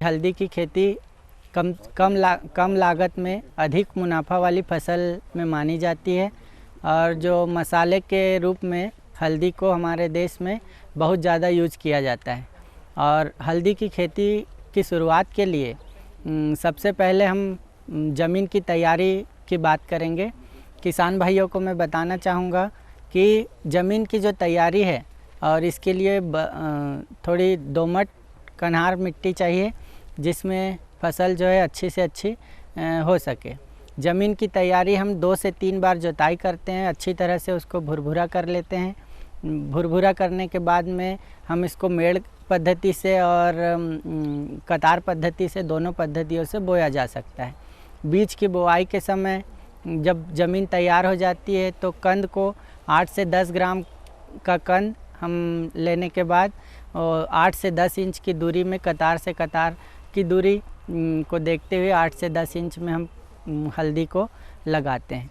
हल्दी की खेती कम लागत में अधिक मुनाफा वाली फसल में मानी जाती है और जो मसाले के रूप में हल्दी को हमारे देश में बहुत ज़्यादा यूज़ किया जाता है। और हल्दी की खेती की शुरुआत के लिए सबसे पहले हम ज़मीन की तैयारी की बात करेंगे। किसान भाइयों को मैं बताना चाहूँगा कि ज़मीन की जो तैयारी है और इसके लिए थोड़ी दोमट कन्हार मिट्टी चाहिए जिसमें फसल जो है अच्छी से अच्छी हो सके। ज़मीन की तैयारी हम 2 से 3 बार जुताई करते हैं, अच्छी तरह से उसको भुरभुरा कर लेते हैं। भुरभुरा करने के बाद में हम इसको मेड़ पद्धति से और कतार पद्धति से, दोनों पद्धतियों से बोया जा सकता है। बीज की बुआई के समय जब ज़मीन तैयार हो जाती है तो कंद को 8 से 10 ग्राम का कंद हम लेने के बाद 8 से 10 इंच की दूरी में, कतार से कतार की दूरी को देखते हुए 8 से 10 इंच में हम हल्दी को लगाते हैं।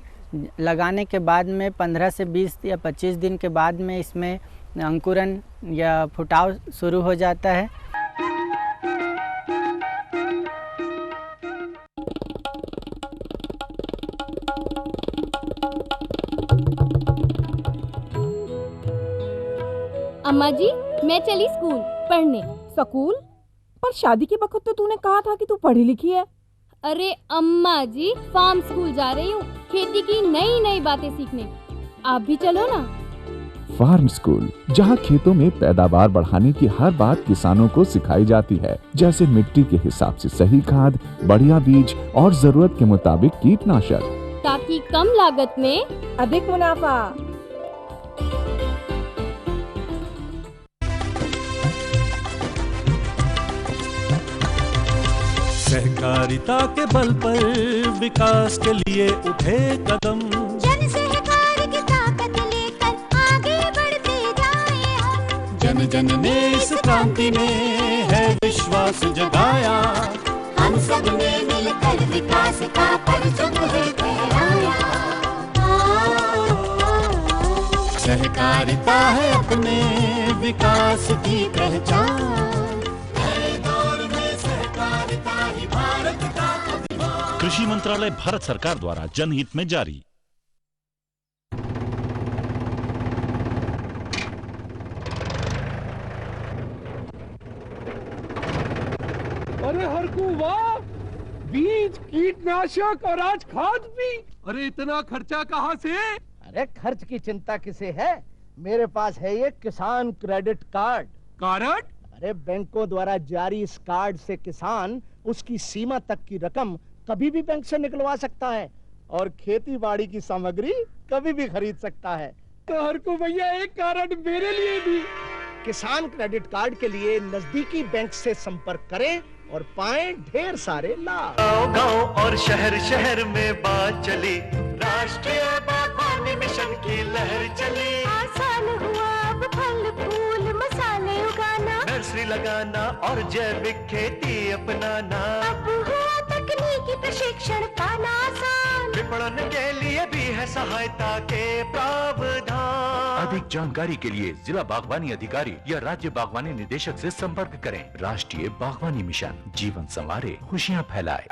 लगाने के बाद में 15 से 20 या 25 दिन के बाद में इसमें अंकुरन या फुटाव शुरू हो जाता है। अम्मा जी, मैं चली स्कूल पढ़ने। स्कूल? पर शादी के वक्त तो तूने कहा था कि तू पढ़ी लिखी है। अरे अम्मा जी, फार्म स्कूल जा रही हूँ खेती की नई नई बातें सीखने। आप भी चलो ना। फार्म स्कूल, जहाँ खेतों में पैदावार बढ़ाने की हर बात किसानों को सिखाई जाती है, जैसे मिट्टी के हिसाब से सही खाद, बढ़िया बीज और जरूरत के मुताबिक कीटनाशक, ताकि कम लागत में अधिक मुनाफा। सहकारिता के बल पर विकास के लिए उठे कदम, जन सहकार की ताकत लेकर आगे बढ़ते जाएं हम। जन जन ने इस क्रांति में है विश्वास जगाया, हम सब ने मिलकर विकास का परचम है फहराया। सहकारिता है अपने विकास की पहचान। कृषि मंत्रालय, भारत सरकार द्वारा जनहित में जारी। अरे हरकू वाह, बीज, कीटनाशक और आज खाद भी। अरे इतना खर्चा कहाँ से? अरे खर्च की चिंता किसे है, मेरे पास है ये किसान क्रेडिट कार्ड। कार्ड? अरे बैंकों द्वारा जारी इस कार्ड से किसान उसकी सीमा तक की रकम कभी भी बैंक से निकलवा सकता है और खेती बाड़ी की सामग्री कभी भी खरीद सकता है। तो हरकू भैया एक कार्ड मेरे लिए भी। किसान क्रेडिट कार्ड के लिए नजदीकी बैंक से संपर्क करें और पाएं ढेर सारे लाभ। गांव और शहर शहर में बात चली, राष्ट्रीय बागवानी मिशन की लहर चली। आसान हुआ अब फल फूल मसाले उगाना, नर्सरी लगाना और जैविक खेती अपनाना। अब हुआ तकनीकी प्रशिक्षण पाना आसान, विपणन के लिए भी है सहायता के प्रावधान। अधिक जानकारी के लिए जिला बागवानी अधिकारी या राज्य बागवानी निदेशक से संपर्क करें। राष्ट्रीय बागवानी मिशन, जीवन संवारे, खुशियां फैलाए।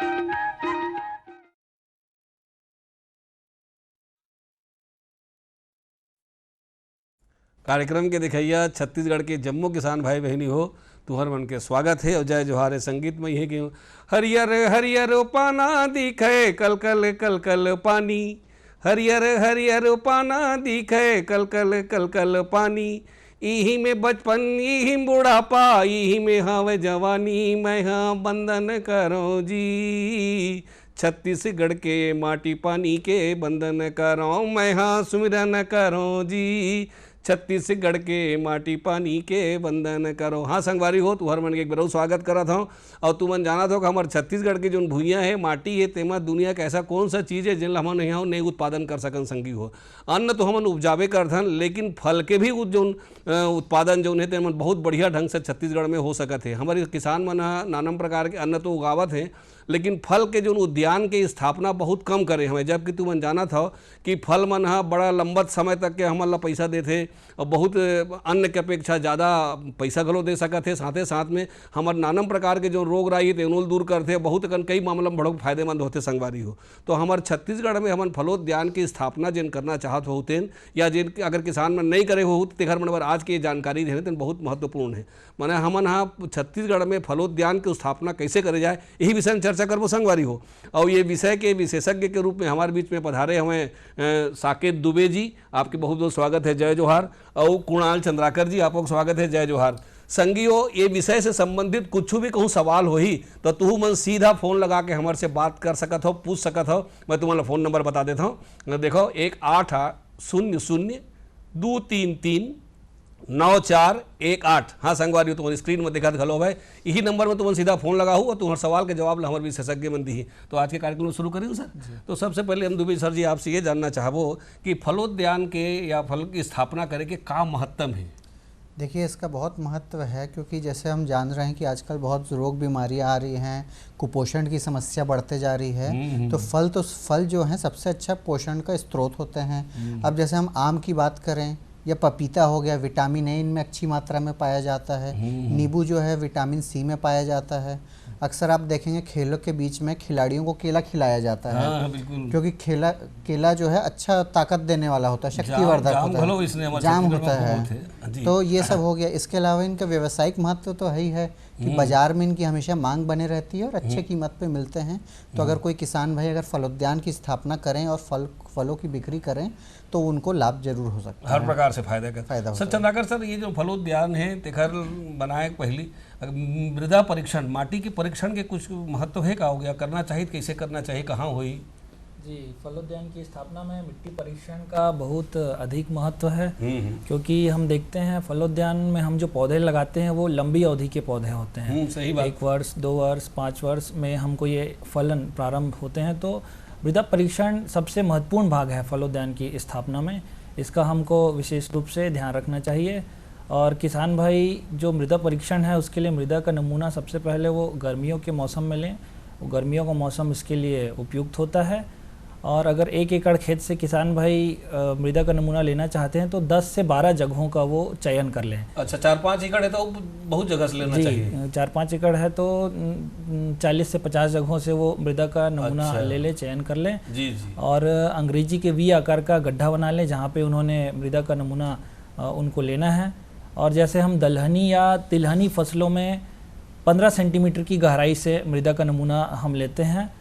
कार्यक्रम के दिखैया छत्तीसगढ़ के जम्मू किसान भाई बहनी हो, तुहर मन के स्वागत है और जय जोहार संगीत में है क्यों। हरियर हरियर पाना दिखे कल कल कल कल पानी, हरियर हरियर पाना दिखे कल कल कल कल पानी। इही में बचपन, इही बुढ़ापा, इही में हावे जवानी, मैं हाँ बंदन करो जी। छत्तीसगढ़ के माटी पानी के बंदन करो, मैं हाँ सुमिरन करो जी। छत्तीसगढ़ के माटी पानी के वंदन करो। हाँ संगवारी हो, तुहर मन के एक बार स्वागत करत हूँ। और तुमन जाना हो कि हमारे छत्तीसगढ़ की जो भूइयाँ है, माटी है, तेमा दुनिया का ऐसा कौन सा चीज़ है जिन हमन यहाँ नहीं उत्पादन कर सकन संगी हो। अन्न तो हमन उपजावे करथन, लेकिन फल के भी जो उत्पादन जो है तेमन बहुत बढ़िया ढंग से छत्तीसगढ़ में हो सकत है। हमारे किसान मन नाना प्रकार के अन्न तो उगावत हैं, लेकिन फल के जो उद्यान के स्थापना बहुत कम करे हमें। जबकि तुमन जाना था कि फल मन बड़ा लंबत समय तक के हमन ला पैसा देते और बहुत अन्न के अपेक्षा ज़्यादा पैसा घलो दे सकत है। साथे साथ में हमारे नानम प्रकार के जो रोग राई है उन दूर करते, बहुत कई मामला में बड़ो फायदेमंद होते संगवारी हो। तो हमारे छत्तीसगढ़ में हमन फलोद्यान की स्थापना जिन करना चाहत होते या जिन अगर किसान मन नहीं करे हो तो तेखर मन आज की जानकारी देने तो बहुत महत्वपूर्ण है। माने हमन हाँ छत्तीसगढ़ में फलोद्यान की स्थापना कैसे करे जाए, यही विषय में चर्चा करबो संगवारी हो। और ये विषय के विशेषज्ञ के रूप में हमारे बीच में पधारे हमें साकेत दुबे जी, आपके बहुत बहुत स्वागत है, जय जोहार। और कुणाल चंद्राकर जी, आपको स्वागत है, जय जोहार। संगियो, ये विषय से संबंधित कुछ भी कहूँ सवाल हो ही तो तू मन सीधा फ़ोन लगा के हमारे से बात कर सकत हो, पूछ सकत हो। मैं तुम्हारा फ़ोन नंबर बता देता हूँ, देखो 1800-233-9418। हाँ संगवारी हो, तुम्हारी स्क्रीन में दिखा घलो भाई, यही नंबर में तुम सीधा फोन लगाओ और तुम्हारे सवाल के जवाब हमारे विशेषज्ञ मन दी। तो आज के कार्यक्रम शुरू करें सर। तो सबसे पहले हम दुबे सर जी आपसे ये जानना चाहबो कि फलोद्यान के या फल की स्थापना करे के का महत्व है। देखिए, इसका बहुत महत्व है, क्योंकि जैसे हम जान रहे हैं कि आजकल बहुत रोग बीमारियां आ रही हैं, कुपोषण की समस्या बढ़ते जा रही है। तो फल जो हैं सबसे अच्छा पोषण का स्रोत होते हैं। अब जैसे हम आम की बात करें या पपीता हो गया, विटामिन ए इनमें अच्छी मात्रा में पाया जाता है। नींबू जो है विटामिन सी में पाया जाता है। अक्सर आप देखेंगे खेलों के बीच में खिलाड़ियों को केला खिलाया जाता है। हाँ, क्योंकि केला जो है अच्छा ताकत देने वाला होता है, शक्तिवर्धक होता है, जाम होता है। तो ये सब हो गया। इसके अलावा इनका व्यावसायिक महत्व तो है ही है कि बाजार में इनकी हमेशा मांग बने रहती है और अच्छे कीमत पे मिलते हैं। तो अगर कोई किसान भाई अगर फलोद्यान की स्थापना करें और फलों की बिक्री करें तो उनको लाभ जरूर हो सकता है, हर प्रकार से फायदा होता सर। चंद्राकर सर, ये जो फलोद्यान है तेखर बनाए पहली मृदा परीक्षण, माटी के परीक्षण के कुछ महत्व है का हो गया, करना चाहिए, कैसे करना चाहिए, कहाँ हुई? जी, फलोद्यान की स्थापना में मिट्टी परीक्षण का बहुत अधिक महत्व है। क्योंकि हम देखते हैं फलोद्यान में हम जो पौधे लगाते हैं वो लंबी अवधि के पौधे होते हैं। सही बात। 1 वर्ष, 2 वर्ष, 5 वर्ष में हमको ये फलन प्रारंभ होते हैं। तो मृदा परीक्षण सबसे महत्वपूर्ण भाग है फलोद्यान की स्थापना में। इसका हमको विशेष रूप से ध्यान रखना चाहिए। और किसान भाई जो मृदा परीक्षण है उसके लिए मृदा का नमूना सबसे पहले वो गर्मियों के मौसम में लें। वो गर्मियों का मौसम इसके लिए उपयुक्त होता है। और अगर 1 एकड़ खेत से किसान भाई मृदा का नमूना लेना चाहते हैं तो 10 से 12 जगहों का वो चयन कर लें। अच्छा, 4-5 एकड़ है तो बहुत जगह से लेना चाहिए। 4-5 एकड़ है तो 40 से 50 जगहों से वो मृदा का नमूना ले चयन कर लें। जी जी। और अंग्रेजी के वी आकार का गड्ढा बना लें जहाँ पे उन्होंने मृदा का नमूना उनको लेना है। और जैसे हम दलहनी या तिलहनी फसलों में 15 सेंटीमीटर की गहराई से मृदा का नमूना हम लेते हैं।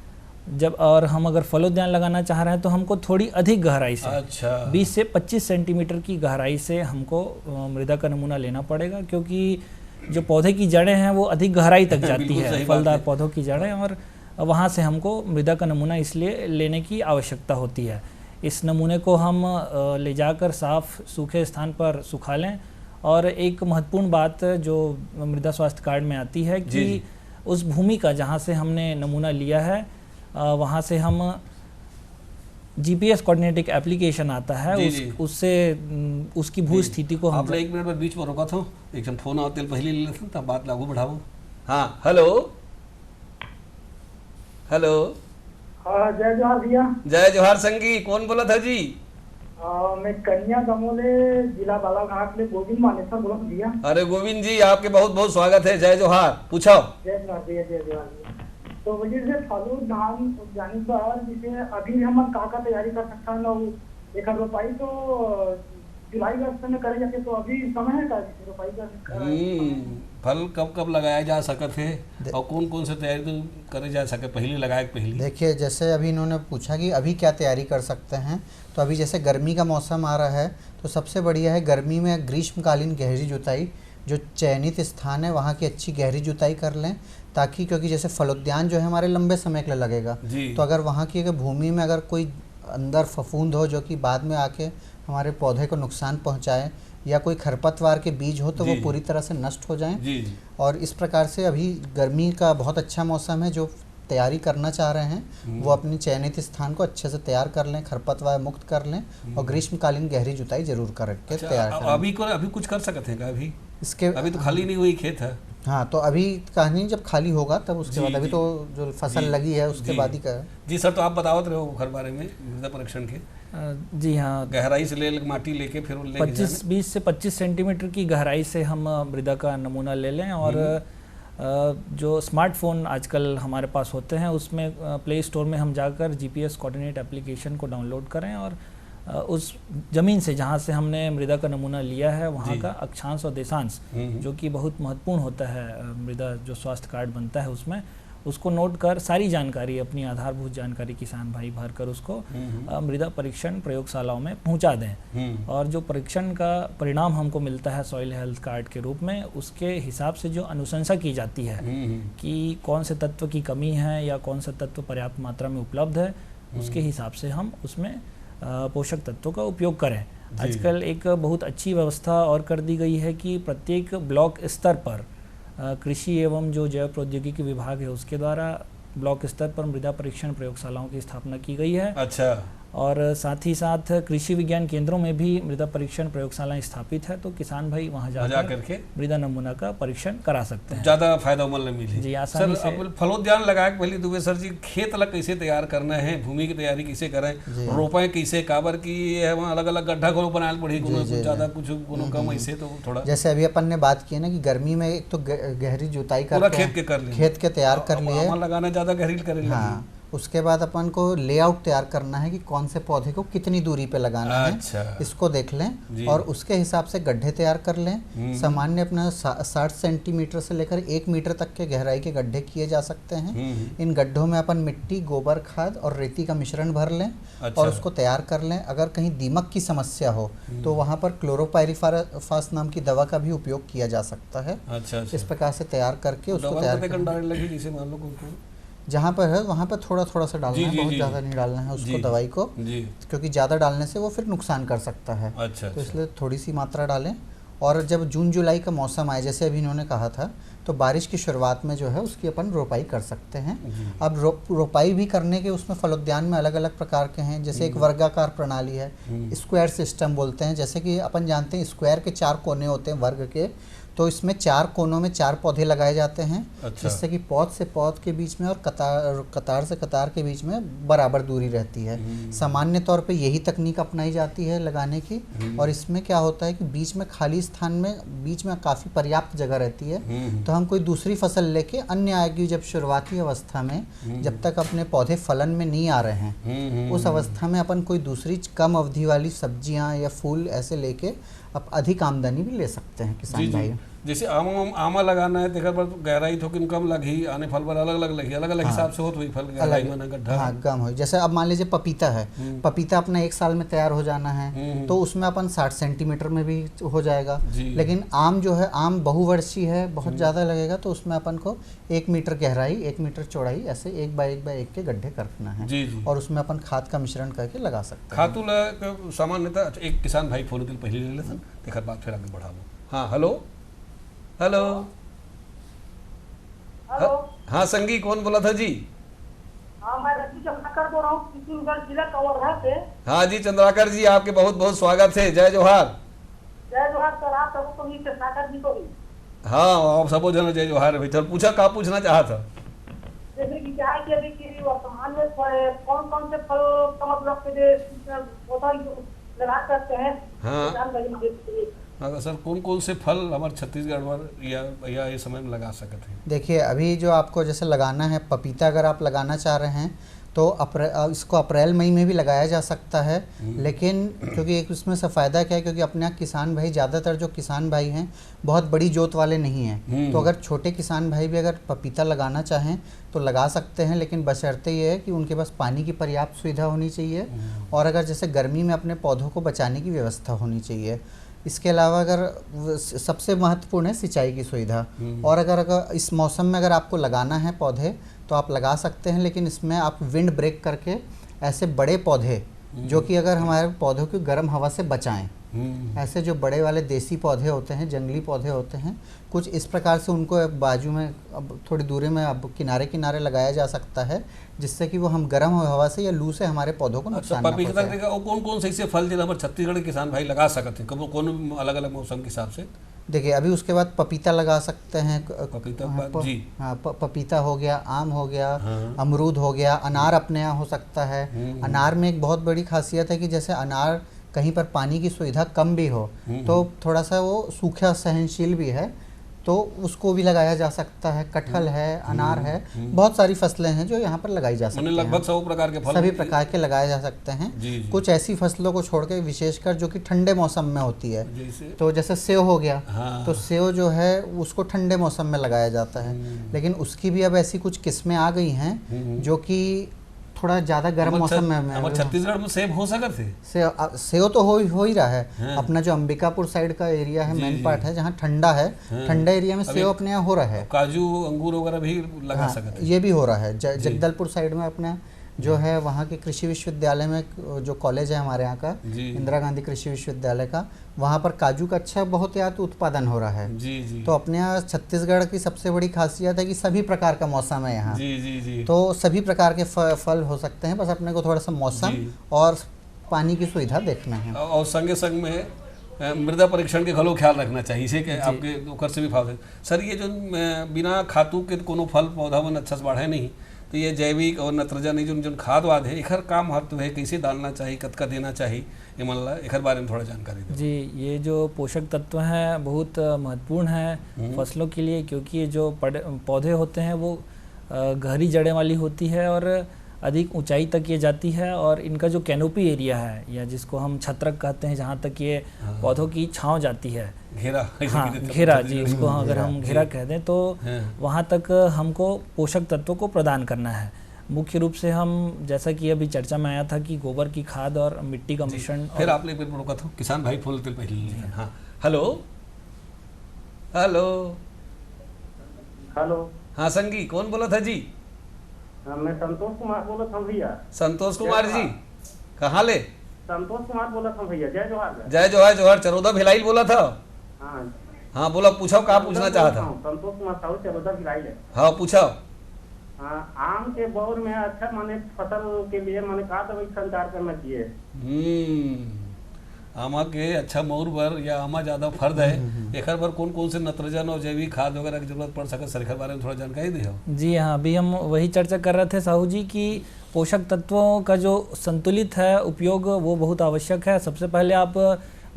जब और हम अगर फलोद्यान लगाना चाह रहे हैं तो हमको थोड़ी अधिक गहराई से, 20 से 25 सेंटीमीटर की गहराई से हमको मृदा का नमूना लेना पड़ेगा। क्योंकि जो पौधे की जड़ें हैं वो अधिक गहराई तक जाती है, फलदार पौधों की जड़ें, और वहाँ से हमको मृदा का नमूना इसलिए लेने की आवश्यकता होती है। इस नमूने को हम ले जाकर साफ सूखे स्थान पर सुखा लें। और एक महत्वपूर्ण बात जो मृदा स्वास्थ्य कार्ड में आती है कि उस भूमि का जहाँ से हमने नमूना लिया है वहाँ से हम GPS कोऑर्डिनेट एप्लीकेशन आता है, उससे उसकी भू स्थिति को हम। आप 1 मिनट में बीच में रोका था, एक जन फोन आवते पहले ले लेते तब बात लागू बढ़ाओ। हाँ, हेलो हेलो। हाँ, जय जोहार भैया। जय जोहार संगी, कौन बोला था जी? मैं कन्या दमोले जिला बालाघाट में गोविंद मानेसर बोला भैया। अरे गोविंद जी, आपके बहुत बहुत स्वागत है, जय जोहार, पूछो। जय जोहार भैया, जय जोहार भैया। तो वजह से फलोद्यान जाने पर जैसे अभी हम का तैयारी कर सकते हैं। एक रोपाई तो जुलाई अगस्त में करे जाते, तो अभी समय है का रोपाई का? फल कब कब लगाया जा सकते है और कौन कौन से तैयारी तो करे जा सके पहले लगाए पहले? देखिए, जैसे अभी इन्होंने पूछा कि अभी क्या तैयारी कर सकते हैं, तो अभी जैसे गर्मी का मौसम आ रहा है तो सबसे बढ़िया है गर्मी में ग्रीष्मकालीन गहरी जुताई, जो चयनित स्थान है वहाँ की अच्छी गहरी जुताई कर लें, ताकि क्योंकि जैसे फलोद्यान जो है हमारे लंबे समय के लिए लगेगा। तो अगर वहाँ की भूमि में अगर कोई अंदर फफूंद हो जो कि बाद में आके हमारे पौधे को नुकसान पहुँचाए, या कोई खरपतवार के बीज हो तो वो पूरी तरह से नष्ट हो जाएं। और इस प्रकार से अभी गर्मी का बहुत अच्छा मौसम है, जो तैयारी करना चाह रहे हैं वो अपनी चयनित स्थान को अच्छे से तैयार कर लें, खरपतवार मुक्त कर लें और ग्रीष्मकालीन गहरी जुताई जरूर करके तैयार करें। अभी कुछ कर सकते हैं क्या? इसके अभी तो खाली नहीं हुई खेत है। हाँ, तो अभी कहानी जब खाली होगा तब उसके बाद, अभी तो जो फसल लगी है उसके बाद ही का। जी सर, तो आप बतावत रहे हो हर बारे में मृदा परीक्षण के। जी हाँ, गहराई से ले माटी लेके फिर 20 से 25 सेंटीमीटर की गहराई से हम मृदा का नमूना ले लें और जो स्मार्टफोन आजकल हमारे पास होते हैं उसमें प्ले स्टोर में हम जाकर जीपीएस कोऑर्डिनेट एप्लीकेशन को डाउनलोड करें और उस ज़मीन से जहाँ से हमने मृदा का नमूना लिया है वहाँ का अक्षांश और देशांश, जो कि बहुत महत्वपूर्ण होता है मृदा जो स्वास्थ्य कार्ड बनता है उसमें, उसको नोट कर सारी जानकारी, अपनी आधारभूत जानकारी किसान भाई भर कर उसको मृदा परीक्षण प्रयोगशालाओं में पहुंचा दें। और जो परीक्षण का परिणाम हमको मिलता है सॉइल हेल्थ कार्ड के रूप में, उसके हिसाब से जो अनुशंसा की जाती है कि कौन से तत्व की कमी है या कौन सा तत्व पर्याप्त मात्रा में उपलब्ध है, उसके हिसाब से हम उसमें पोषक तत्वों का उपयोग करें। आजकल एक बहुत अच्छी व्यवस्था और कर दी गई है कि प्रत्येक ब्लॉक स्तर पर कृषि एवं जो जैव प्रौद्योगिकी विभाग है उसके द्वारा ब्लॉक स्तर पर मृदा परीक्षण प्रयोगशालाओं की स्थापना की गई है। अच्छा। और साथ ही साथ कृषि विज्ञान केंद्रों में भी मृदा परीक्षण प्रयोगशालाएं स्थापित है, तो किसान भाई वहां जाकर के मृदा नमूना का परीक्षण करा सकते हैं। ज्यादा फायदा मिले जी, आसानी से। अब फलोद्यान लगा के पहले दुबे सर जी खेत अलग कैसे तैयार करना है, भूमि की तैयारी कैसे करें, रोपाएं कैसे, काबर की है वहाँ अलग अलग गड्ढा को बनाए पड़ी, ज्यादा कुछ कम ऐसे तो थोड़ा। जैसे अभी अपन ने बात की ना कि गर्मी में एक तो गहरी जुताई खेत के तैयार कर लिए, लगाना ज्यादा गहरी करें। हाँ, उसके बाद अपन को लेआउट तैयार करना है कि कौन से पौधे को कितनी दूरी पे लगाना है, इसको देख लें और उसके हिसाब से गड्ढे तैयार कर लें। सामान्य अपना 60 सेंटीमीटर से लेकर 1 मीटर तक के गहराई के गड्ढे किए जा सकते हैं। इन गड्ढों में अपन मिट्टी, गोबर खाद और रेती का मिश्रण भर लें और उसको तैयार कर लें। अगर कहीं दीमक की समस्या हो तो वहाँ पर क्लोरोपाइरिफास नाम की दवा का भी उपयोग किया जा सकता है। इस प्रकार से तैयार करके उसको तैयार जहाँ पर है वहाँ पर थोड़ा थोड़ा सा डालना है, बहुत ज़्यादा नहीं डालना है उसको दवाई को, क्योंकि ज़्यादा डालने से वो फिर नुकसान कर सकता है। तो इसलिए थोड़ी सी मात्रा डालें। और जब जून जुलाई का मौसम आए, जैसे अभी इन्होंने कहा था, तो बारिश की शुरुआत में जो है उसकी अपन रोपाई कर सकते हैं। अब रोपाई भी करने के उसमें फलोद्यान में अलग अलग प्रकार के हैं। जैसे एक वर्गाकार प्रणाली है, स्क्वायर सिस्टम बोलते हैं। जैसे कि अपन जानते हैं स्क्वायर के 4 कोने होते हैं वर्ग के, तो इसमें 4 कोनों में 4 पौधे लगाए जाते हैं। जिससे कि पौध से पौध के बीच में और कतार से कतार के बीच में बराबर दूरी रहती है। सामान्य तौर पे यही तकनीक अपनाई जाती है लगाने की। और इसमें क्या होता है कि बीच में खाली स्थान में बीच में काफ़ी पर्याप्त जगह रहती है, तो हम कोई दूसरी फसल लेके अन्य आएगी जब शुरुआती अवस्था में, जब तक अपने पौधे फलन में नहीं आ रहे हैं, उस अवस्था में अपन कोई दूसरी कम अवधि वाली सब्जियां या फूल ऐसे लेके अब अधिक आमदनी भी ले सकते हैं किसान भाई। जैसे आमा लगाना है, देखा पर गहराई थोड़ी कम लगी, आने फल पर अलग अलग लगी, अलग अलग हिसाब से होत हुई फल गहराई में गड्ढा। हाँ, कम हुई। जैसे अब मान लीजिए पपीता है, पपीता अपना 1 साल में तैयार हो जाना है, तो उसमें अपन 60 सेंटीमीटर में भी हो जाएगा। लेकिन आम जो है, आम बहुवर्षीय है, बहुत ज़्यादा लगेगा, तो उसमें अपन को 1 मीटर गहराई, 1 मीटर चौड़ाई, ऐसे 1 बाय 1 के गड्ढे करना है। और उसमें अपन खाद का मिश्रण करके लगा सकते हैं। खातू सामान्यतः एक किसान भाई फोन पहले ले लेते, देखा बात फिर आगे बढ़ा लो। हाँ, हेलो हेलो हेलो। हाँ संगी, कौन बोला था जी? हाँ, मैं रवि चंद्राकर बोल रहा हूँ, किशनगढ़ जिला कवर्धा से। हाँ जी चंद्राकर जी, आपके बहुत बहुत स्वागत है। जय जोहार। जय जोहार सर, आप सबको भी, चंद्राकर जी को भी। हाँ, आप सबको जन जय जोहार। भाई चल पूछा, क्या पूछना चाहा था? जैसे कि क्या है कि अभी की वर्तमान में कौन कौन से फल का मतलब पौधा लगा सकते हैं? हाँ सर, कौन कौन से फल हमारे छत्तीसगढ़ में या ये समय में लगा सकते हैं? देखिए, अभी जो आपको जैसे लगाना है पपीता, अगर आप लगाना चाह रहे हैं तो इसको अप्रैल मई में भी लगाया जा सकता है। लेकिन क्योंकि एक उसमें से फ़ायदा क्या है, क्योंकि अपने यहाँ किसान भाई, ज़्यादातर जो किसान भाई हैं बहुत बड़ी जोत वाले नहीं हैं, तो अगर छोटे किसान भाई भी अगर पपीता लगाना चाहें तो लगा सकते हैं। लेकिन बशर्ते ये है कि उनके पास पानी की पर्याप्त सुविधा होनी चाहिए, और अगर जैसे गर्मी में अपने पौधों को बचाने की व्यवस्था होनी चाहिए। इसके अलावा अगर सबसे महत्वपूर्ण है सिंचाई की सुविधा। और अगर इस मौसम में अगर आपको लगाना है पौधे तो आप लगा सकते हैं, लेकिन इसमें आप विंड ब्रेक करके ऐसे बड़े पौधे जो कि अगर हमारे पौधों की गर्म हवा से बचाएं, ऐसे जो बड़े वाले देसी पौधे होते हैं, जंगली पौधे होते हैं, कुछ इस प्रकार से उनको बाजू में अब थोड़ी दूरी में अब किनारे किनारे लगाया जा सकता है, जिससे कि वो हम गर्म हवा से या लू से हमारे पौधों को नुकसान ना पहुंचाए। कौन कौन से ऐसे फल जिला पर छत्तीसगढ़ के किसान भाई लगा सकते हैं, कौन अलग अलग मौसम के हिसाब से? देखिए, अभी उसके बाद पपीता लगा सकते हैं। पपीता जी, हाँ, पपीता हो गया, आम हो गया, अमरूद हो गया, अनार अपने यहाँ हो सकता है। अनार में एक बहुत बड़ी खासियत है कि जैसे अनार कहीं पर पानी की सुविधा कम भी हो तो थोड़ा सा वो सूखा सहनशील भी है, तो उसको भी लगाया जा सकता है। कटहल है, अनार है, बहुत सारी फसलें हैं जो यहाँ पर लगाई जा सकती हैं। लगभग सभी प्रकार के फल, सभी प्रकार के लगाए जा सकते हैं। कुछ ऐसी फसलों को छोड़ के विशेषकर जो कि ठंडे मौसम में होती है, तो जैसे सेव हो गया, तो सेव जो है उसको ठंडे मौसम में लगाया जाता है, लेकिन उसकी भी अब ऐसी कुछ किस्में आ गई हैं जो कि थोड़ा ज्यादा गर्म मौसम में। छत्तीसगढ़ में सेब हो सकते थे, सेव तो हो ही रहा है। अपना जो अंबिकापुर साइड का एरिया है, मेन पार्ट है, जहाँ ठंडा है, ठंडा एरिया में सेव अपने यहाँ हो रहा है। काजू अंगूर वगैरह भी लगा सकते हैं। ये भी हो रहा है। जगदलपुर साइड में अपने जो है वहाँ के कृषि विश्वविद्यालय में जो कॉलेज है हमारे यहाँ का, इंदिरा गांधी कृषि विश्वविद्यालय का, वहाँ पर काजू का अच्छा बहुत यहाँ तो उत्पादन हो रहा है। तो अपने यहाँ छत्तीसगढ़ की सबसे बड़ी खासियत है कि सभी प्रकार का मौसम है यहाँ। तो सभी प्रकार के फल हो सकते हैं, बस अपने को थोड़ा सा मौसम और पानी की सुविधा देखना है। और संगे संग में मृदा परीक्षण के खलो ख्याल रखना चाहिए, इसे कि आपके ओकर से भी फायदा। सर, ये जो बिना खातू के कोनो फल पौधा मन अच्छा से बढ़े नहीं, तो ये जैविक और नत्रजनी जो खाद वाद है, एकर का महत्व है, कैसे डालना चाहिए, कतका देना चाहिए, ये मन ला एकर बारे में थोड़ा जानकारी दो। जी, ये जो पोषक तत्व हैं बहुत महत्वपूर्ण है फसलों के लिए, क्योंकि ये जो पौधे होते हैं वो गहरी जड़ें वाली होती है और अधिक ऊंचाई तक ये जाती है, और इनका जो कैनोपी एरिया है या जिसको हम छत्रक कहते हैं, जहाँ तक ये पौधों की छांव जाती है, घेरा, हाँ घेरा जी, उसको अगर हम घेरा कह दें, तो वहाँ तक हमको पोषक तत्वों को प्रदान करना है। मुख्य रूप से हम, जैसा कि अभी चर्चा में आया था कि गोबर की खाद और मिट्टी का मिश्रण। फिर आपने रोका था किसान भाई फोन पहले। हाँ, हेलो हेलो हेलो, हाँ संगी, कौन बोला था जी? मैं संतोष कुमार बोला था भैया। संतोष कुमार जी, कहाँ ले? संतोष कुमार बोला था भैया। जय जोहार। जय जोहार। जोहार। चरोदा भिलाई बोला था? हाँ बोला, पूछो क्या पूछना चाहा था? संतोष कुमार साहू, चरोदा भिलाई है। हाँ पूछो। आम के बौर में अच्छा माने फसल के लिए माने का दवाई संचार करना चाहिए? आमा के अच्छा मौर बर या आमा ज्यादा फर्द है, एकर पर कौन कौन से नत्रजन और जैविक खाद वगैरह की जरूरत पड़ सकता है, बारे में थोड़ा जानकारी दे। जी हाँ, अभी हम वही चर्चा कर रहे थे साहू जी कि पोषक तत्वों का जो संतुलित है उपयोग वो बहुत आवश्यक है। सबसे पहले आप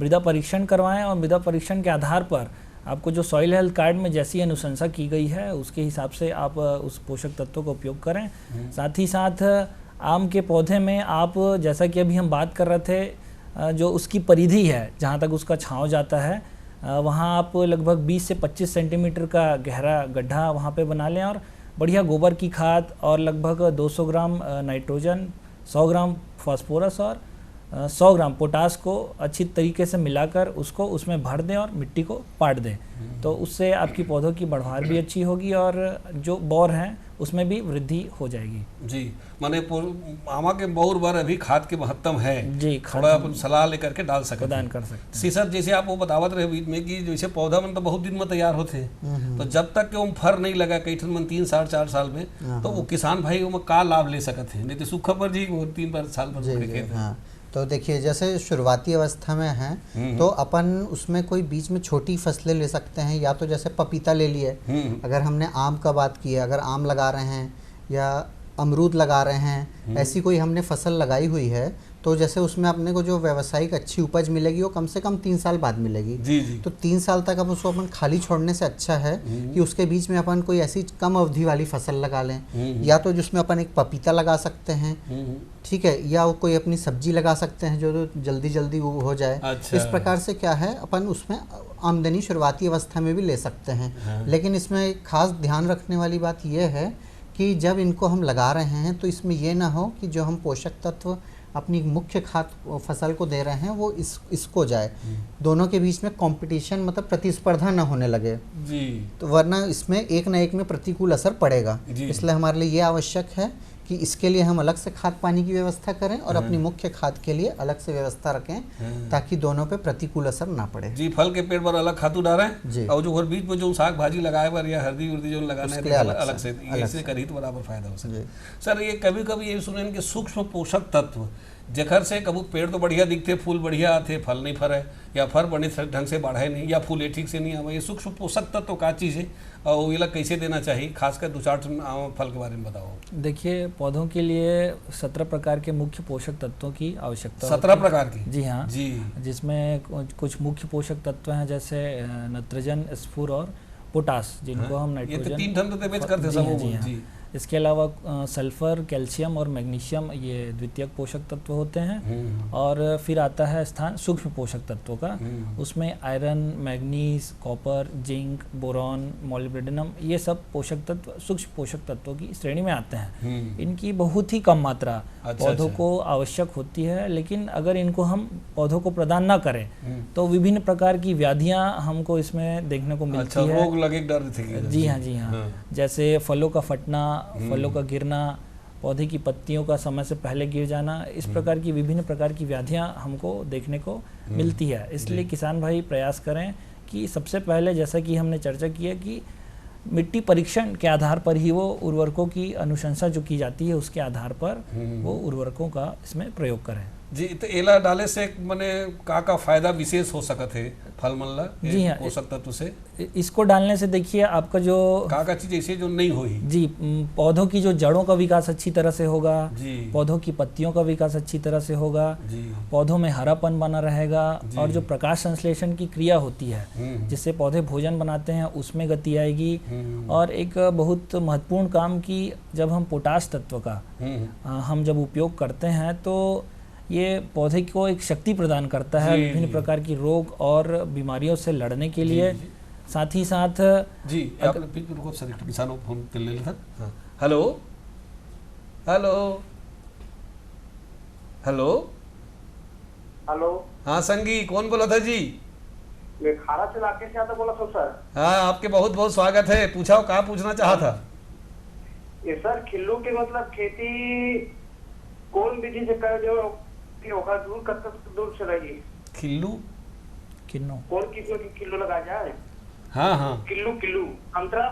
मृदा परीक्षण करवाएं और मृदा परीक्षण के आधार पर आपको जो सॉइल हेल्थ कार्ड में जैसी अनुशंसा की गई है उसके हिसाब से आप उस पोषक तत्वों का उपयोग करें। साथ ही साथ आम के पौधे में आप, जैसा कि अभी हम बात कर रहे थे, जो उसकी परिधि है जहाँ तक उसका छांव जाता है, वहाँ आप लगभग 20 से 25 सेंटीमीटर का गहरा गड्ढा वहाँ पे बना लें और बढ़िया गोबर की खाद और लगभग 200 ग्राम नाइट्रोजन, 100 ग्राम फास्फोरस और 100 ग्राम पोटास को अच्छी तरीके से मिलाकर उसको उसमें भर दें और मिट्टी को पाट दें। तो उससे आपकी पौधों की बढ़वार भी अच्छी होगी और जो बौर हैं उसमें भी वृद्धि हो जाएगी। जी, माने आमा के बौर बार अभी खाद के महत्व है जी, थोड़ा अपन सलाह लेकर के डाल सकते, प्रदान कर सकते। सीसर जैसे आप वो बतावत रहे बीच में कि जैसे पौधा मन तो बहुत दिन में तैयार होते हैं, तो जब तक के वो फर नहीं लगा कई मन 3 साल 4 साल में, तो वो किसान भाई वो का लाभ ले सकते हैं, नहीं तो सूखा पर जी 3 साल पर। तो देखिए, जैसे शुरुआती अवस्था में हैं तो अपन उसमें कोई बीच में छोटी फसलें ले सकते हैं, या तो जैसे पपीता ले लिए, अगर हमने आम का बात की है, अगर आम लगा रहे हैं या अमरूद लगा रहे हैं, ऐसी कोई हमने फसल लगाई हुई है, तो जैसे उसमें अपने को जो व्यावसायिक अच्छी उपज मिलेगी वो कम से कम 3 साल बाद मिलेगी। जी जी। तो 3 साल तक अब उसको अपन खाली छोड़ने से अच्छा है कि उसके बीच में अपन कोई ऐसी कम अवधि वाली फसल लगा लें, या तो जिसमें अपन एक पपीता लगा सकते हैं, ठीक है, या कोई अपनी सब्जी लगा सकते हैं जो जल्दी जल्दी वो हो जाए। अच्छा। इस प्रकार से क्या है, अपन उसमें आमदनी शुरुआती अवस्था में भी ले सकते हैं। लेकिन इसमें खास ध्यान रखने वाली बात यह है कि जब इनको हम लगा रहे हैं तो इसमें यह ना हो कि जो हम पोषक तत्व अपनी मुख्य खाद फसल को दे रहे हैं वो इसको जाए, दोनों के बीच में कंपटीशन मतलब प्रतिस्पर्धा ना होने लगे जी, तो वरना इसमें एक न एक में प्रतिकूल असर पड़ेगा। इसलिए हमारे लिए ये आवश्यक है कि इसके लिए हम अलग से खाद पानी की व्यवस्था करें और अपनी मुख्य खाद के लिए अलग से व्यवस्था रखें ताकि दोनों पे प्रतिकूल असर ना पड़े। जी, फल के पेड़ पर अलग खातू डालें जी, और जो और बीच में जो साग भाजी लगाए पर या हल्दी उर्दी जो लगाना है अलग से, अलग इससे करी तो बराबर फायदा हो सके। सर ये कभी कभी ये सुने कि सूक्ष्म पोषक तत्व जखर से कबू पेड़ तो बढ़िया दिखते, फूल बढ़िया आते, फल नहीं फरे या फल बड़े ढंग से बढ़े नहीं या फूल ठीक से नहीं आवे, ये सूक्ष्म पोषक तत्व का चीज़ है और ये कैसे देना चाहिए, खासकर 2-4 फल के बारे में बताओ। देखिए, पौधों के लिए 17 प्रकार के मुख्य पोषक तत्वों की आवश्यकता 17 प्रकार की? जी हाँ जी, जिसमें कुछ मुख्य पोषक तत्व हैं जैसे नाइट्रोजन, स्फूर और पोटास, जिनको हम नाइट्रोजन, ये 3 टन तो बेच करते सब। जी, इसके अलावा सल्फर, कैल्शियम और मैग्नीशियम ये द्वितीयक पोषक तत्व होते हैं। और फिर आता है स्थान सूक्ष्म पोषक तत्वों का, उसमें iron, manganese, copper, zinc, boron, molybdenum, ये सब पोषक तत्व सूक्ष्म पोषक तत्वों की श्रेणी में आते हैं। इनकी बहुत ही कम मात्रा पौधों को आवश्यक होती है, लेकिन अगर इनको हम पौधों को प्रदान ना करें तो विभिन्न प्रकार की व्याधियां हमको इसमें देखने को मिलती है। रोग लगे डर थे। जी हाँ, जी हाँ, जैसे फलों का फटना, फलों का गिरना, पौधे की पत्तियों का समय से पहले गिर जाना, इस प्रकार की विभिन्न प्रकार की व्याधियां हमको देखने को मिलती है। इसलिए किसान भाई प्रयास करें कि सबसे पहले, जैसा कि हमने चर्चा की है कि मिट्टी परीक्षण के आधार पर ही वो उर्वरकों की अनुशंसा जो की जाती है उसके आधार पर वो उर्वरकों का इसमें प्रयोग करें। जी, तो एला डाले से मने का फायदा विशेष हो सकत है फल मन ला? जी हाँ, पोषक तत्व से इसको डालने से देखिए आपका जो का चीज ऐसे जो नहीं होगी जी, पौधों की जो जड़ों का विकास अच्छी तरह से होगा, पौधों की पत्तियों का विकास अच्छी तरह से होगा, पौधों में हरापन बना रहेगा और जो प्रकाश संश्लेषण की क्रिया होती है जिससे पौधे भोजन बनाते हैं उसमें गति आएगी। और एक बहुत महत्वपूर्ण काम की जब हम पोटाश तत्व का हम जब उपयोग करते हैं तो ये पौधे को एक शक्ति प्रदान करता है विभिन्न प्रकार की रोग और बीमारियों से लड़ने के लिए। साथ ही साथ जी, आपने बिल्कुल सर किसानों को फोन ले लिया था। हेलो हेलो हेलो हेलो, हाँ संगी, कौन बोला था जी? मैं खारा से इलाके से आता बोला था सर। हाँ, आपके बहुत बहुत स्वागत है, पूछाओ क्या पूछना चाहा था? ये सर खिल्लू के मतलब खेती कौन विधि से कर जो दूर कब तक दूर से रहेगी? खिल्लू कौन किस्म की किल्लू लगा जाए? हाँ, किल्लू अंतरा,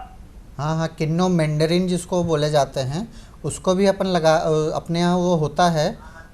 हाँ, किन्नो मैंडरिन जिसको बोले जाते हैं, उसको भी अपन लगा अपने यहाँ वो होता है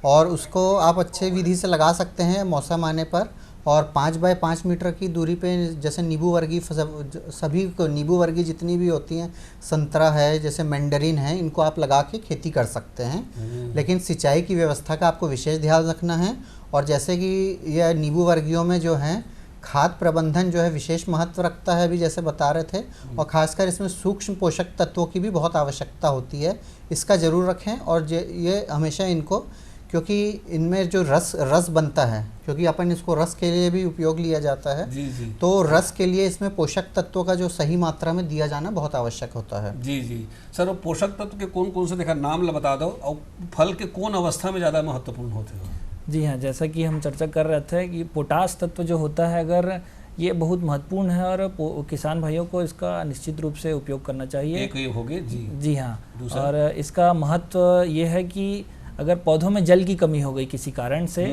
और उसको आप अच्छे विधि से लगा सकते हैं मौसम आने पर। और 5 बाय 5 मीटर की दूरी पे जैसे नींबू वर्गीय सभी को नींबू वर्गीय जितनी भी होती हैं, संतरा है, जैसे मैंडरिन है, इनको आप लगा के खेती कर सकते हैं। लेकिन सिंचाई की व्यवस्था का आपको विशेष ध्यान रखना है। और जैसे कि यह नींबू वर्गीयों में जो है खाद प्रबंधन जो है विशेष महत्व रखता है, अभी जैसे बता रहे थे, और ख़ासकर इसमें सूक्ष्म पोषक तत्वों की भी बहुत आवश्यकता होती है, इसका ज़रूर रखें। और ये हमेशा इनको, क्योंकि इनमें जो रस बनता है, क्योंकि अपन इसको रस के लिए भी उपयोग लिया जाता है, तो रस के लिए इसमें पोषक तत्वों का जो सही मात्रा में दिया जाना बहुत आवश्यक होता है। जी जी सर, वो पोषक तत्व के कौन कौन से देखा नाम बता दो, और फल के कौन अवस्था में ज़्यादा महत्वपूर्ण होते हैं? जी हाँ, जैसा कि हम चर्चा कर रहे थे कि पोटाश तत्व जो होता है, अगर ये बहुत महत्वपूर्ण है और किसान भाइयों को इसका निश्चित रूप से उपयोग करना चाहिए। एक ये हो गए जी हाँ, और इसका महत्व ये है कि अगर पौधों में जल की कमी हो गई किसी कारण से,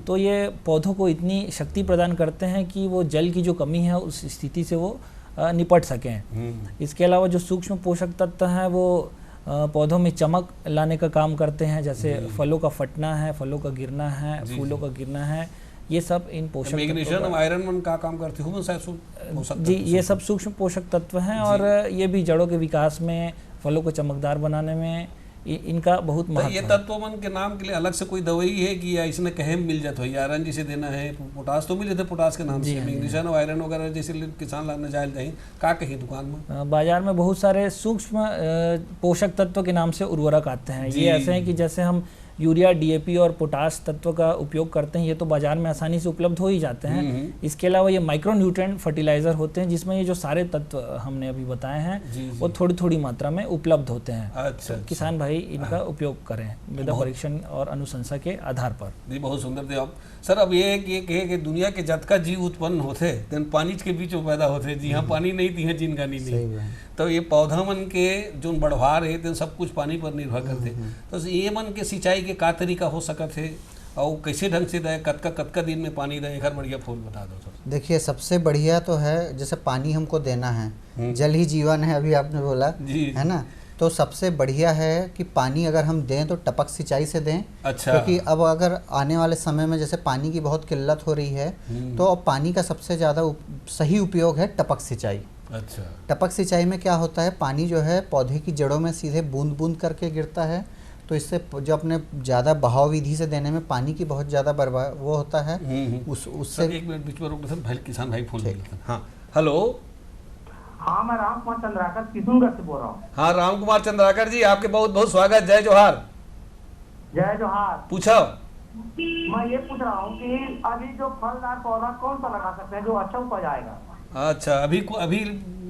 तो ये पौधों को इतनी शक्ति प्रदान करते हैं कि वो जल की जो कमी है उस स्थिति से वो निपट सकें। इसके अलावा जो सूक्ष्म पोषक तत्व हैं वो पौधों में चमक लाने का काम करते हैं, जैसे फलों का फटना है, फलों का गिरना है, फूलों का गिरना है, ये सब इन पोषक मैग्नीशियम आयरन का काम करते हैं जी। ये सब सूक्ष्म पोषक तत्व हैं और ये भी जड़ों के विकास में, फलों को चमकदार बनाने में इनका बहुत महत्व है। ये तत्वमन के नाम के लिए अलग से कोई दवाई है कि या इसमें कहीं मिल जाता है? आयरन जिसे देना है, पोटास तो मिल जाता है पोटास के नाम से, मैग्नीशियम और आयरन वगैरह जैसे किसान लाने जाए कहीं का कहीं दुकान में बाजार में बहुत सारे सूक्ष्म पोषक तत्व के नाम से उर्वरक आते हैं। ये ऐसे हैं कि जैसे हम यूरिया, डीएपी और पोटाश तत्व का उपयोग करते हैं, ये तो बाजार में आसानी से उपलब्ध हो ही जाते हैं। इसके अलावा ये माइक्रो न्यूट्रिएंट फर्टिलाइजर होते हैं जिसमें ये जो सारे तत्व हमने अभी बताए हैं वो थोड़ी थोड़ी मात्रा में उपलब्ध होते हैं। अच्छा, तो किसान भाई इनका उपयोग करें मृदा परीक्षण और अनुशंसा के आधार पर। जी बहुत सुंदर थे आप सर। अब ये कि दुनिया के जतका जीव उत्पन्न होते तेन पानी के बीच में पैदा होते, जी हाँ पानी नहीं दी है जिनका नहीं, तो ये पौधा मन के जो बढ़वार है तेन सब कुछ पानी पर निर्भर करते। तो ये मन के सिंचाई के का तरीका हो सकत है और कैसे ढंग से दे, कतका दिन में पानी दे, एक बढ़िया फूल बता दो सर। देखिए सबसे बढ़िया तो है जैसे पानी हमको देना है, जल ही जीवन है, अभी आपने बोला है ना, तो सबसे बढ़िया है कि पानी अगर हम दें तो टपक सिंचाई से दें। अच्छा। क्योंकि अब अगर आने वाले समय में जैसे पानी की बहुत किल्लत हो रही है तो अब पानी का सबसे ज़्यादा सही उपयोग है टपक सिंचाई। अच्छा। टपक सिंचाई में क्या होता है, पानी जो है पौधे की जड़ों में सीधे बूंद बूंद करके गिरता है, तो इससे जो अपने ज़्यादा बहाव विधि से देने में पानी की बहुत ज़्यादा बर्बाद वो होता है। उससे एक मिनट बीच में रोक सर, भाई किसान भाई फोन। हाँ हेलो। हाँ मैं राम कुमार चंद्राकर किशनगढ़ से बोल रहा हूँ। हाँ राम कुमार चंद्राकर जी आपके बहुत बहुत स्वागत, जय जोहार। जय जोहार। पूछो। मैं ये पूछ रहा हूँ कि अभी जो फलदार पौधा कौन सा लगा सकते हैं जो अच्छा उपज आएगा? अच्छा, अभी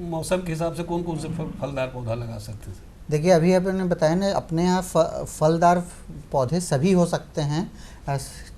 मौसम के हिसाब से कौन कौन से फलदार पौधा लगा सकते हैं? देखिए अभी आपने बताया ना अपने यहाँ फलदार पौधे सभी हो सकते हैं।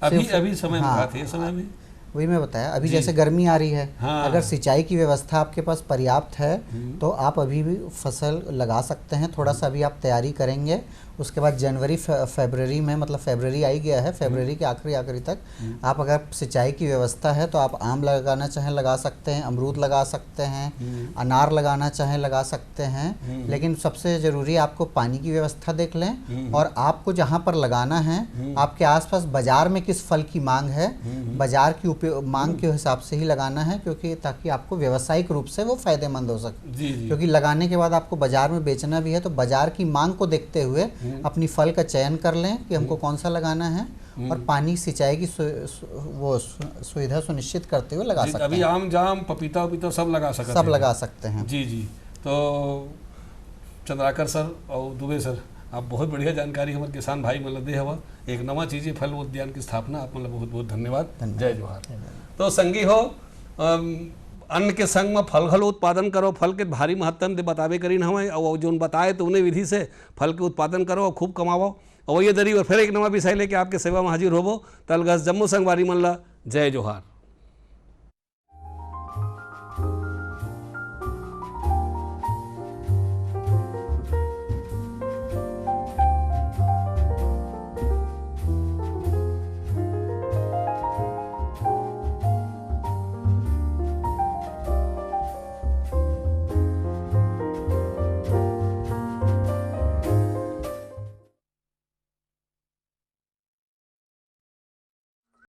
अभी समय में थे समय में वही मैं बताया, अभी जैसे गर्मी आ रही है, हाँ। अगर सिंचाई की व्यवस्था आपके पास पर्याप्त है तो आप अभी भी फसल लगा सकते हैं। थोड़ा सा अभी आप तैयारी करेंगे, उसके बाद जनवरी फरवरी में, मतलब फरवरी आ ही गया है, फरवरी के आखिरी तक आप अगर सिंचाई की व्यवस्था है तो आप आम लगाना चाहें लगा सकते हैं, अमरूद लगा सकते हैं, अनार लगाना चाहें लगा सकते हैं। लेकिन सबसे ज़रूरी आपको पानी की व्यवस्था देख लें और आपको जहाँ पर लगाना है आपके आसपास बाज़ार में किस फल की मांग है, बाज़ार की मांग के हिसाब से ही लगाना है, क्योंकि ताकि आपको व्यावसायिक रूप से वो फ़ायदेमंद हो सके। क्योंकि लगाने के बाद आपको बाज़ार में बेचना भी है तो बाज़ार की मांग को देखते हुए अपनी फल का चयन कर लें कि हमको कौन सा लगाना है और पानी सिंचाई की वो सुविधा सुनिश्चित करते हुए लगा सकते हैं। अभी आम जाम पपीता उपीता सब लगा सकते हैं, सब लगा सकते हैं। जी जी। तो चंद्राकर सर और दुबे सर आप बहुत बढ़िया जानकारी हमारे किसान भाई मतलब दे हवा एक नवा चीज़ फल उद्यान की स्थापना, आप मतलब बहुत बहुत धन्यवाद। जय जोहार। तो संगी हो अन्न के संग में फल घलो उत्पादन करो, फल के भारी महत्व दे बतावे करीन हमें और जो बताए तो उन्हें विधि से फल के उत्पादन करो और खूब कमाओ। और ये दरी और फिर एक नवा विषय लेके आपके सेवा में हाजिर होबो। तलगस जम्मू संगवारी मन ला जय जोहार।